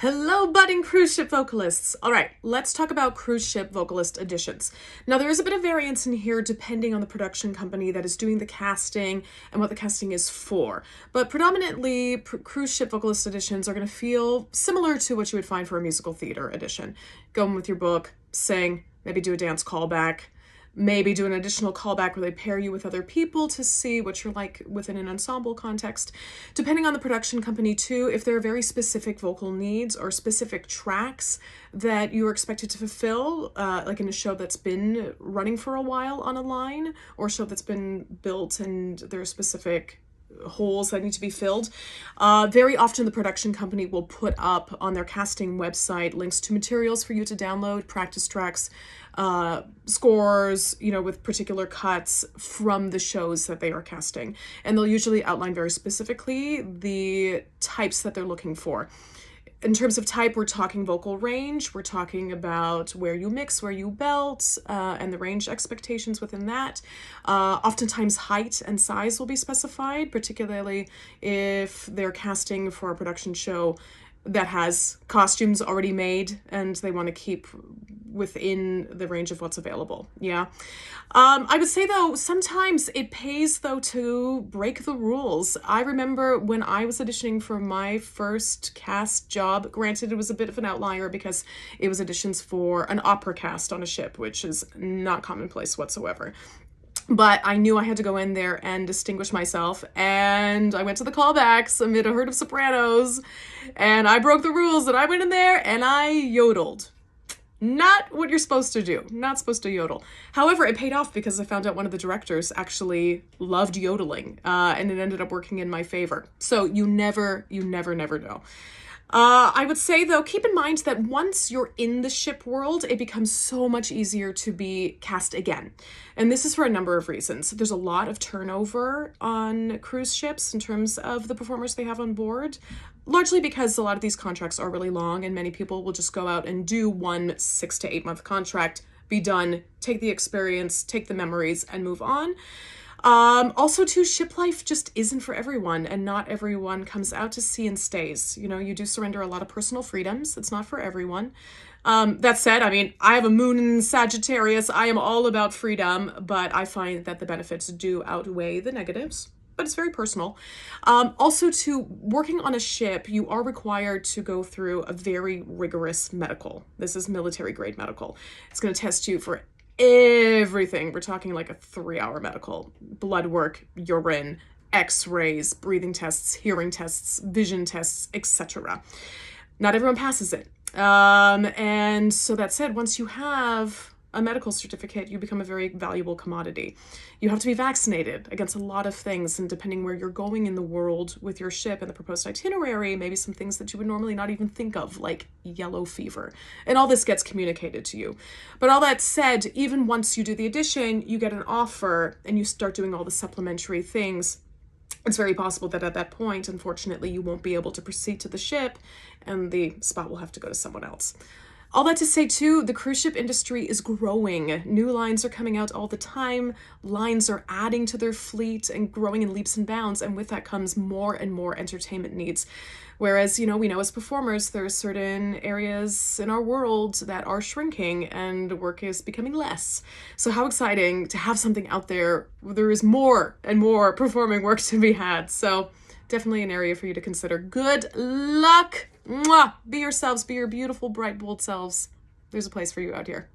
Hello, budding cruise ship vocalists. All right, let's talk about cruise ship vocalist auditions. Now, there is a bit of variance in here depending on the production company that is doing the casting and what the casting is for. But predominantly, cruise ship vocalist auditions are going to feel similar to what you would find for a musical theater audition. Go in with your book, sing, maybe do a dance callback, maybe do an additional callback where they pair you with other people to see what you're like within an ensemble context. Depending on the production company too, if there are very specific vocal needs or specific tracks that you're expected to fulfill, like in a show that's been running for a while on a line, or a show that's been built and there are specific holes that need to be filled. Very often the production company will put up on their casting website links to materials for you to download, practice tracks, scores, with particular cuts from the shows that they are casting. And they'll usually outline very specifically the types that they're looking for. In terms of type, we're talking vocal range, we're talking about where you mix, where you belt, and the range expectations within that. Oftentimes height and size will be specified, particularly if they're casting for a production show that has costumes already made and they want to keep within the range of what's available. Yeah. I would say though, sometimes it pays though to break the rules. I remember when I was auditioning for my first cast job, granted it was a bit of an outlier because it was auditions for an opera cast on a ship, which is not commonplace whatsoever. But I knew I had to go in there and distinguish myself, and I went to the callbacks amid a herd of sopranos, and I broke the rules, and I went in there and I yodeled. Not what you're supposed to do. Not supposed to yodel. However, it paid off because I found out one of the directors actually loved yodeling, and it ended up working in my favor. So you never know. I would say, though, keep in mind that once you're in the ship world, it becomes so much easier to be cast again. And this is for a number of reasons. There's a lot of turnover on cruise ships in terms of the performers they have on board, largely because a lot of these contracts are really long and many people will just go out and do one 6 to 8 month contract, be done, take the experience, take the memories, and move on. Also too, ship life just isn't for everyone, and not everyone comes out to sea and stays. You do surrender a lot of personal freedoms. It's not for everyone. That said, I have a moon in Sagittarius. I am all about freedom, but I find that the benefits do outweigh the negatives. But it's very personal. Also, to working on a ship, you are required to go through a very rigorous medical. This is military grade medical. It's going to test you for everything. We're talking like a 3-hour medical, blood work, urine, x-rays, breathing tests, hearing tests, vision tests, etc. Not everyone passes it. And so that said, once you have a medical certificate, you become a very valuable commodity. You have to be vaccinated against a lot of things, and depending where you're going in the world with your ship and the proposed itinerary, maybe some things that you would normally not even think of, like yellow fever. And all this gets communicated to you. But all that said, even once you do the audition, you get an offer and you start doing all the supplementary things. It's very possible that at that point, unfortunately, you won't be able to proceed to the ship and the spot will have to go to someone else. All that to say, too, the cruise ship industry is growing. New lines are coming out all the time. Lines are adding to their fleet and growing in leaps and bounds. And with that comes more and more entertainment needs. Whereas, we know as performers, there are certain areas in our world that are shrinking and work is becoming less. So how exciting to have something out there where there is more and more performing work to be had. So definitely an area for you to consider. Good luck. Mwah! Be yourselves, be your beautiful, bright, bold selves. There's a place for you out here.